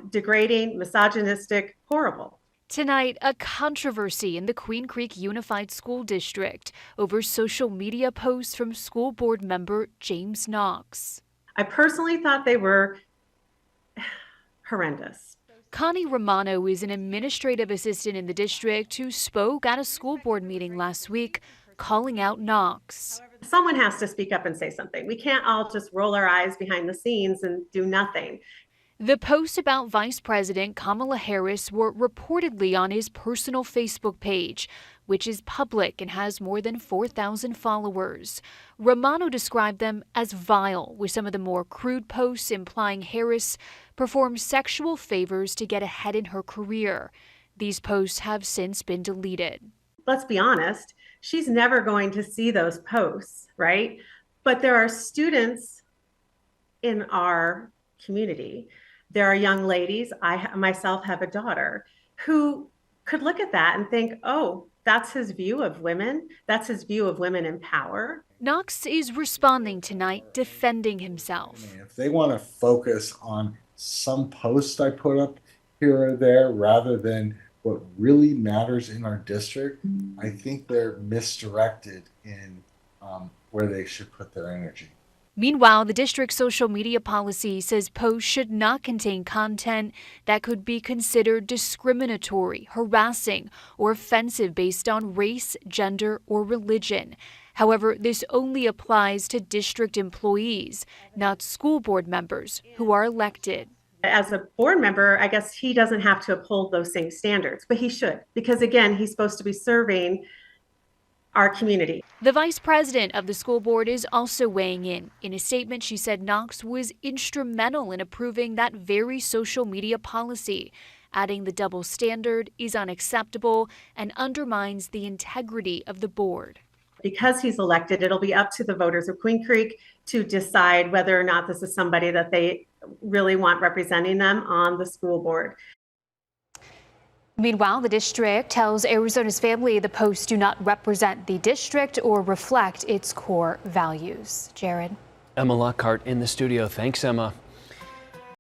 degrading, misogynistic, horrible. Tonight, a controversy in the Queen Creek Unified School District over social media posts from school board member James Knox. I personally thought they were horrendous. Connie Romano is an administrative assistant in the district who spoke at a school board meeting last week, calling out Knox. Someone has to speak up and say something. We can't all just roll our eyes behind the scenes and do nothing. The posts about Vice President Kamala Harris were reportedly on his personal Facebook page, which is public and has more than 4,000 followers. Romano described them as vile, with some of the more crude posts implying Harris performed sexual favors to get ahead in her career. These posts have since been deleted. Let's be honest, she's never going to see those posts, right? But there are students in our community. There are young ladies, I myself have a daughter, who could look at that and think, oh, that's his view of women. That's his view of women in power. Knox is responding tonight, defending himself. If they want to focus on some post I put up here or there rather than what really matters in our district, I think they're misdirected in where they should put their energy. Meanwhile, the district's social media policy says posts should not contain content that could be considered discriminatory, harassing, or offensive based on race, gender, or religion. However, this only applies to district employees, not school board members who are elected. As a board member, I guess he doesn't have to uphold those same standards, but he should, because again, he's supposed to be serving our community. The vice president of the school board is also weighing in. In a statement, she said Knox was instrumental in approving that very social media policy, adding the double standard is unacceptable and undermines the integrity of the board. Because he's elected, it'll be up to the voters of Queen Creek to decide whether or not this is somebody that they really want representing them on the school board. Meanwhile, the district tells Arizona's Family the posts do not represent the district or reflect its core values. Jared. Emma Lockhart in the studio. Thanks, Emma.